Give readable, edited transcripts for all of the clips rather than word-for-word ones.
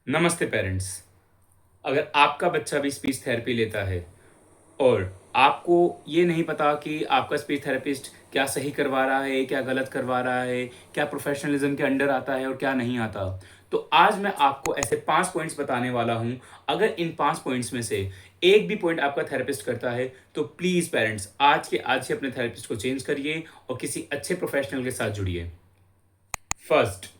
नमस्ते पेरेंट्स। अगर आपका बच्चा भी स्पीच थेरेपी लेता है और आपको ये नहीं पता कि आपका स्पीच थेरेपिस्ट क्या सही करवा रहा है, क्या गलत करवा रहा है, क्या प्रोफेशनलिज्म के अंडर आता है और क्या नहीं आता, तो आज मैं आपको ऐसे 5 पॉइंट्स बताने वाला हूं। अगर इन 5 पॉइंट्स में से एक भी पॉइंट आपका थेरेपिस्ट करता है तो प्लीज़ पेरेंट्स आज के आज ही अपने थेरेपिस्ट को चेंज करिए और किसी अच्छे प्रोफेशनल के साथ जुड़िए। First,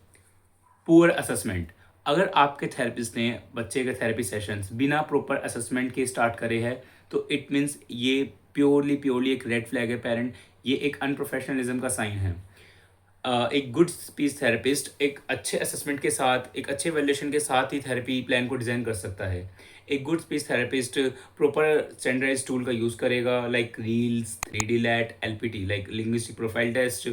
poor assessment. अगर आपके थेरेपिस्ट ने बच्चे के थेरेपी सेशंस बिना प्रॉपर असेसमेंट के स्टार्ट करे हैं तो इट मीन्स ये प्योरली प्योरली एक रेड फ्लैग है पेरेंट। ये एक अनप्रोफेशनलिज्म का साइन है। एक गुड स्पीच थेरेपिस्ट एक अच्छे असेसमेंट के साथ, एक अच्छे वैल्यूएशन के साथ ही थेरेपी प्लान को डिज़ाइन कर सकता है। एक good speech therapist proper standardize tool का यूज़ करेगा, like reels, 3D LAT, LPT like linguistic profile test,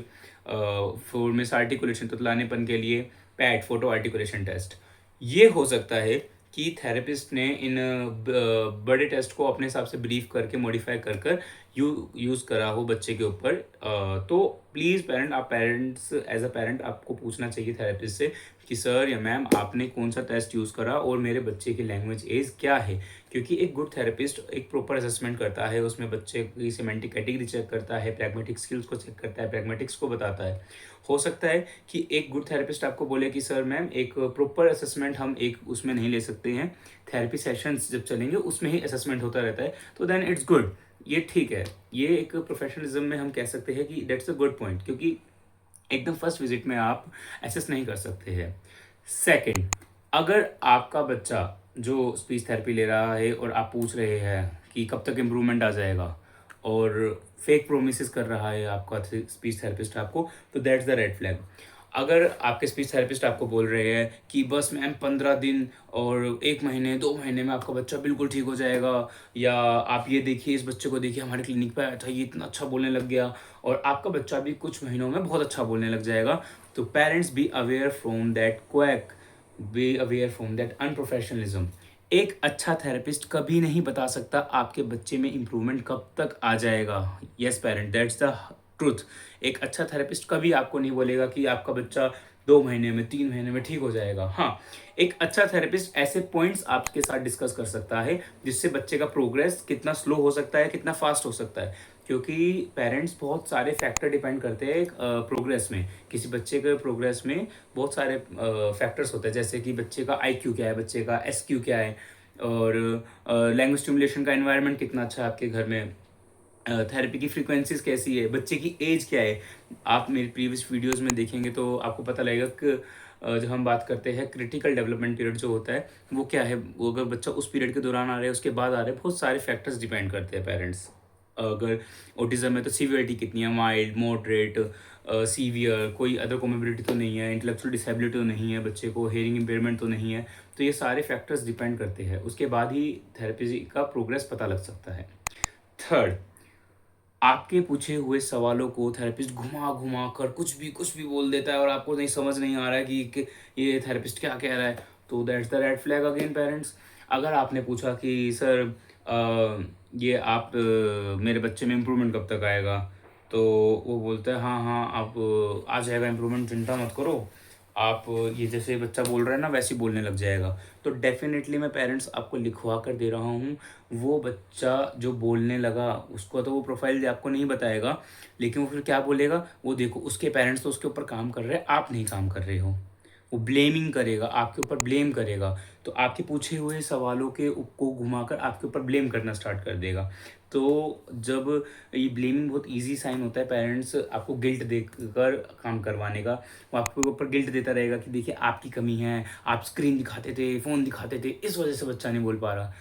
for misarticulation तुतलानेपन के लिए पैट फोटो आर्टिकुलेशन टेस्ट। ये हो सकता है कि थेरेपिस्ट ने इन बड़े टेस्ट को अपने हिसाब से ब्रीफ करके मॉडिफाई कर कर यूज़ करा हो बच्चे के ऊपर। तो प्लीज़ पेरेंट, आप पेरेंट्स एज अ पेरेंट आपको पूछना चाहिए थेरेपिस्ट से कि सर या मैम आपने कौन सा टेस्ट यूज़ करा और मेरे बच्चे की लैंग्वेज एज क्या है। क्योंकि एक गुड थेरेपिस्ट एक प्रॉपर असेसमेंट करता है, उसमें बच्चे की सिमेंटिक कैटेगरी चेक करता है, प्रैग्मेटिक स्किल्स को चेक करता है, प्रैग्मेटिक्स को बताता है। हो सकता है कि एक गुड थेरेपिस्ट आपको बोले कि सर मैम एक प्रॉपर असेसमेंट हम एक उसमें नहीं ले सकते हैं, थेरेपी सेशंस जब चलेंगे उसमें ही असेसमेंट होता रहता है, तो देन इट्स गुड। ये ठीक है, ये एक प्रोफेशनलिज्म में हम कह सकते हैं कि दैट्स अ गुड पॉइंट, क्योंकि एकदम फर्स्ट विजिट में आप एसेस नहीं कर सकते हैं। सेकंड, अगर आपका बच्चा जो स्पीच थेरेपी ले रहा है और आप पूछ रहे हैं कि कब तक इम्प्रूवमेंट आ जाएगा और फेक प्रोमिस कर रहा है आपका स्पीच थेरेपिस्ट आपको, तो दैट्स द रेड फ्लैग। अगर आपके स्पीच थेरेपिस्ट आपको बोल रहे हैं कि बस मैम 15 दिन और 1 महीने 2 महीने में आपका बच्चा बिल्कुल ठीक हो जाएगा, या आप ये देखिए इस बच्चे को देखिए हमारे क्लिनिक पे आया था ये इतना अच्छा बोलने लग गया और आपका बच्चा भी कुछ महीनों में बहुत अच्छा बोलने लग जाएगा, तो parents be aware from that quack, be aware from that unprofessionalism. एक अच्छा थेरेपिस्ट कभी नहीं बता सकता आपके बच्चे में इंप्रूवमेंट कब तक आ जाएगा। Yes parent, that's the truth. एक अच्छा थेरेपिस्ट कभी आपको नहीं बोलेगा कि आपका बच्चा 2 महीने में 3 महीने में ठीक हो जाएगा। हाँ, एक अच्छा थेरेपिस्ट ऐसे पॉइंट्स आपके साथ डिस्कस कर सकता है जिससे बच्चे का प्रोग्रेस कितना स्लो हो सकता है, कितना फास्ट हो सकता है। क्योंकि पेरेंट्स बहुत सारे फैक्टर डिपेंड करते हैं प्रोग्रेस में। किसी बच्चे के प्रोग्रेस में बहुत सारे फैक्टर्स होते हैं, जैसे कि बच्चे का IQ क्या है, बच्चे का SQ क्या है, और लैंग्वेज स्टिमुलेशन का एनवायरनमेंट कितना अच्छा है आपके घर में, थेरेपी की फ्रीक्वेंसीज कैसी है, बच्चे की एज क्या है। आप मेरी प्रीवियस वीडियोस में देखेंगे तो आपको पता लगेगा कि जब हम बात करते हैं क्रिटिकल डेवलपमेंट पीरियड जो होता है वो क्या है, वो अगर बच्चा उस पीरियड के दौरान आ रहा है उसके बाद आ रहा है, बहुत सारे फैक्टर्स डिपेंड करते हैं पेरेंट्स। अगर ऑटिज्म है तो सीवियरिटी कितनी है, माइल्ड, मॉडरेट, सीवियर, कोई अदर कोमोबिलिटी तो नहीं है, इंटेलेक्चुअल डिसेबिलिटी तो नहीं है, बच्चे को हेयरिंग इम्पेयरमेंट तो नहीं है। तो ये सारे फैक्टर्स डिपेंड करते हैं, उसके बाद ही थेरेपी का प्रोग्रेस पता लग सकता है। थर्ड, आपके पूछे हुए सवालों को थेरेपिस्ट घुमा घुमा कर कुछ भी बोल देता है और आपको नहीं समझ नहीं आ रहा है कि ये थेरेपिस्ट क्या कह रहा है, तो that's the red flag again parents. अगर आपने पूछा कि सर ये आप मेरे बच्चे में इम्प्रूवमेंट कब तक आएगा, तो वो बोलता है हाँ हाँ आप आ जाएगा इम्प्रूवमेंट, चिंता मत करो आप, ये जैसे बच्चा बोल रहा है ना वैसे ही बोलने लग जाएगा। तो डेफिनेटली मैं पेरेंट्स आपको लिखवा कर दे रहा हूँ, वो बच्चा जो बोलने लगा उसको तो वो प्रोफाइल आपको नहीं बताएगा, लेकिन वो फिर क्या बोलेगा, वो देखो उसके पेरेंट्स तो उसके ऊपर काम कर रहे हैं, आप नहीं काम कर रहे हो। वो ब्लेमिंग करेगा, आपके ऊपर ब्लेम करेगा। तो आपके पूछे हुए सवालों के को घुमाकर आपके ऊपर ब्लेम करना स्टार्ट कर देगा। तो जब ये ब्लेमिंग बहुत इजी साइन होता है पेरेंट्स आपको गिल्ट देकर काम करवाने का, वो आपके ऊपर गिल्ट देता रहेगा कि देखिए आपकी कमी है, आप स्क्रीन दिखाते थे, फ़ोन दिखाते थे, इस वजह से बच्चा नहीं बोल पा रहा।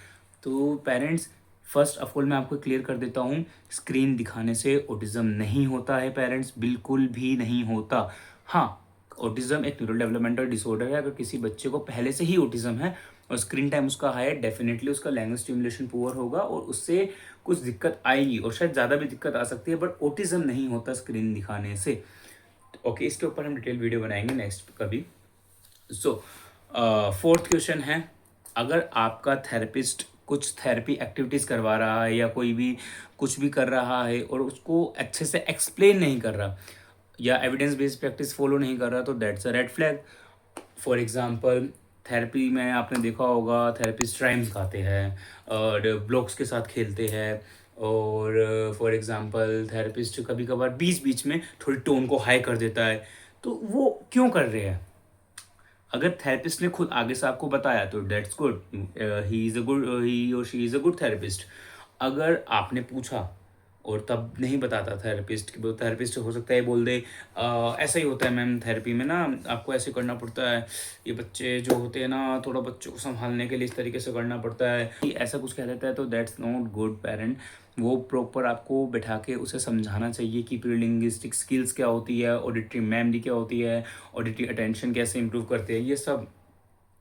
तो पेरेंट्स, फर्स्ट ऑफ ऑल मैं आपको क्लियर कर देता हूँ, स्क्रीन दिखाने से ऑटिज्म नहीं होता है पेरेंट्स, बिल्कुल भी नहीं होता। हाँ, ऑटिज्म एक न्यूरो डेवलपमेंटल डिसऑर्डर है। अगर किसी बच्चे को पहले से ही ऑटिज्म है और स्क्रीन टाइम उसका हाई है, डेफिनेटली उसका लैंग्वेज स्टिमुलेशन पुअर होगा और उससे कुछ दिक्कत आएगी और शायद ज़्यादा भी दिक्कत आ सकती है, बट ऑटिज्म नहीं होता स्क्रीन दिखाने से। ओके, इसके ऊपर हम डिटेल वीडियो बनाएंगे नेक्स्ट कभी। सो फोर्थ क्वेश्चन है, अगर आपका थेरेपिस्ट कुछ थेरेपी एक्टिविटीज़ करवा रहा है या कोई भी कुछ भी कर रहा है और उसको अच्छे से एक्सप्लेन नहीं कर रहा या एविडेंस बेस्ड प्रैक्टिस फॉलो नहीं कर रहा, तो that's a red flag. For example, therapy में आपने देखा होगा थेरेपिस्ट राइम्स गाते हैं और ब्लॉक्स के साथ खेलते हैं, और फॉर एग्जांपल थेरेपिस्ट कभी कभार बीच बीच में थोड़ी टोन को हाई कर देता है। तो वो क्यों कर रहे हैं? अगर थेरेपिस्ट ने खुद आगे से आपको बताया तो that's good, he is a good, he और she is a good therapist. अगर आपने पूछा और तब नहीं बताता थेरेपिस्ट, कि वो थेरेपिस्ट हो सकता है बोल दे ऐसा ही होता है मैम, थेरेपी में ना आपको ऐसे करना पड़ता है, ये बच्चे जो होते हैं ना थोड़ा बच्चों को संभालने के लिए इस तरीके से करना पड़ता है, कि ऐसा कुछ कह देता है, तो दैट्स नॉट गुड पेरेंट। वो प्रॉपर आपको बैठा के उसे समझाना चाहिए कि प्रीलिंग्विस्टिक स्किल्स क्या होती है, ऑडिटरी मेमोरी क्या होती है, ऑडिटरी अटेंशन कैसे इंप्रूव करते हैं, ये सब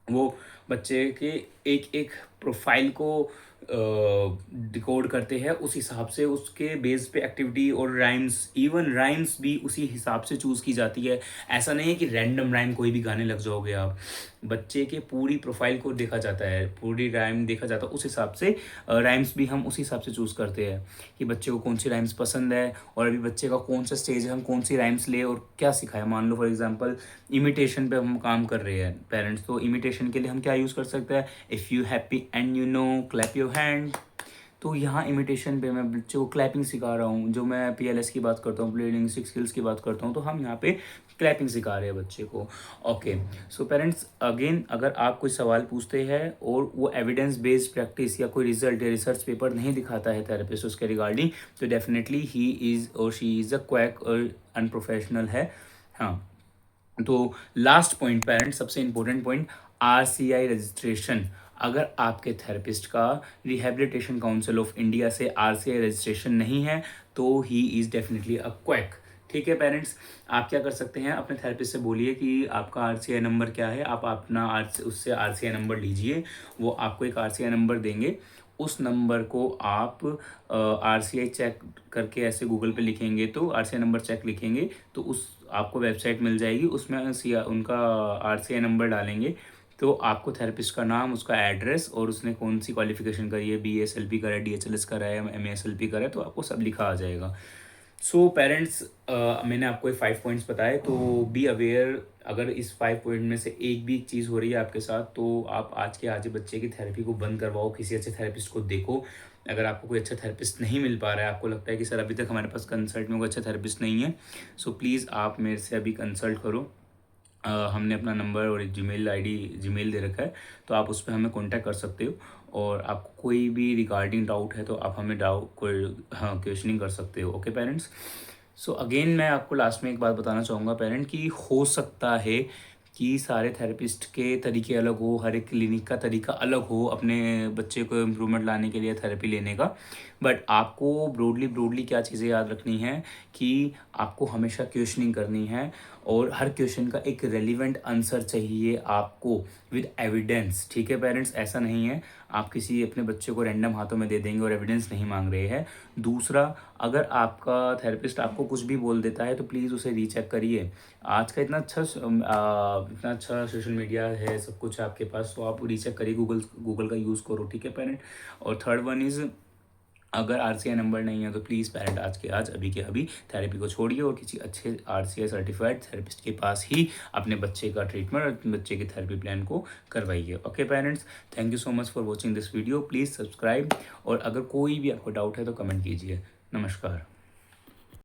वो बच्चे के एक एक प्रोफाइल को डिकोड करते हैं, उस हिसाब से उसके बेस पे एक्टिविटी और राइम्स, इवन राइम्स भी उसी हिसाब से चूज़ की जाती है। ऐसा नहीं है कि रैंडम राइम कोई भी गाने लग जाओगे आप, बच्चे के पूरी प्रोफाइल को देखा जाता है, पूरी राइम देखा जाता है, उस हिसाब से राइम्स भी हम उस हिसाब से चूज़ करते हैं कि बच्चे को कौन सी राइम्स पसंद है, और अभी बच्चे का कौन सा स्टेज है, हम कौन सी राइम्स ले और क्या सिखाए। मान लो फॉर एग्जांपल इमिटेशन पे हम काम कर रहे हैं पेरेंट्स, तो इमिटेशन के लिए हम क्या यूज़ कर सकते हैं, if you happy and you know clap your hand. तो यहाँ इमिटेशन पे मैं बच्चे को क्लैपिंग सिखा रहा हूँ, जो मैं पीएलएस की बात करता हूँ, प्ले लिंग्विस्टिक स्किल्स की बात करता हूँ, तो हम यहाँ पे क्लैपिंग सिखा रहे हैं बच्चे को। ओके, सो पेरेंट्स अगेन, अगर आप कोई सवाल पूछते हैं और वो एविडेंस बेस्ड प्रैक्टिस या कोई रिजल्ट या रिसर्च पेपर नहीं दिखाता है थेरेपिस्ट उसके रिगार्डिंग, तो डेफिनेटली ही इज़ और शी इज़ अ क्वैक और अनप्रोफेशनल है। हाँ, तो लास्ट पॉइंट पेरेंट्स, सबसे इंपॉर्टेंट पॉइंट, आरसीआई रजिस्ट्रेशन। अगर आपके थेरेपिस्ट का रिहेबिलिटेशन काउंसिल ऑफ इंडिया से आरसीआई रजिस्ट्रेशन नहीं है तो he is definitely a quack. ठीक है पेरेंट्स, आप क्या कर सकते हैं, अपने थेरेपिस्ट से बोलिए कि आपका आरसीआई नंबर क्या है, आप अपना उससे आरसीआई नंबर लीजिए, वो आपको एक आरसीआई नंबर देंगे। उस नंबर को आप आरसीआई चेक करके ऐसे गूगल पे लिखेंगे, तो आरसीआई नंबर चेक लिखेंगे तो उस आपको वेबसाइट मिल जाएगी, उसमें उनका आरसीआई नंबर डालेंगे तो आपको थेरेपिस्ट का नाम, उसका एड्रेस और उसने कौन सी क्वालिफिकेशन करी है, बीएसएलपी करा है, डीएचएलएस करा है, एमएसएलपी करा है, तो आपको सब लिखा आ जाएगा। सो पेरेंट्स, मैंने आपको 5 पॉइंट्स बताए, तो बी अवेयर। अगर इस 5 पॉइंट में से एक भी चीज़ हो रही है आपके साथ, तो आप आज के आज ही बच्चे की थेरेपी को बंद करवाओ, किसी अच्छे थेरेपिस्ट को देखो। अगर आपको कोई अच्छा थेरेपिस्ट नहीं मिल पा रहा है, आपको लगता है कि सर अभी तक हमारे पास कंसल्ट में कोई अच्छा थेरेपिस्ट नहीं है, सो प्लीज़ आप मेरे से अभी कंसल्ट करो। हमने अपना नंबर और एक जीमेल आईडी जीमेल दे रखा है, तो आप उस पर हमें कांटेक्ट कर सकते हो, और आपको कोई भी रिगार्डिंग डाउट है तो आप हमें कोई क्वेश्चनिंग कर सकते हो। ओके पेरेंट्स, सो अगेन मैं आपको लास्ट में एक बात बताना चाहूँगा पेरेंट, कि हो सकता है कि सारे थेरेपिस्ट के तरीके अलग हो, हर एक क्लिनिक का तरीका अलग हो अपने बच्चे को इम्प्रूवमेंट लाने के लिए थेरेपी लेने का, बट आपको ब्रॉडली क्या चीज़ें याद रखनी है कि आपको हमेशा क्वेश्चनिंग करनी है, और हर क्वेश्चन का एक रेलिवेंट आंसर चाहिए आपको विद एविडेंस। ठीक है पेरेंट्स, ऐसा नहीं है आप किसी अपने बच्चे को रैंडम हाथों में दे देंगे और एविडेंस नहीं मांग रहे हैं। दूसरा, अगर आपका थेरेपिस्ट आपको कुछ भी बोल देता है तो प्लीज़ उसे रीचेक करिए। आज का इतना अच्छा सोशल मीडिया है, सब कुछ है आपके पास, तो आप रीचेक करिए, गूगल का यूज़ करो। ठीक है पेरेंट। और थर्ड वन इज़, अगर आरसीआई नंबर नहीं है तो प्लीज़ पेरेंट आज के आज अभी के अभी थेरेपी को छोड़िए और किसी अच्छे आरसीआई सर्टिफाइड थेरेपिस्ट के पास ही अपने बच्चे का ट्रीटमेंट और बच्चे की थेरेपी प्लान को करवाइए। Okay parents, thank you so much for watching this video, please subscribe, और अगर कोई भी आपको डाउट है तो कमेंट कीजिए। नमस्कार।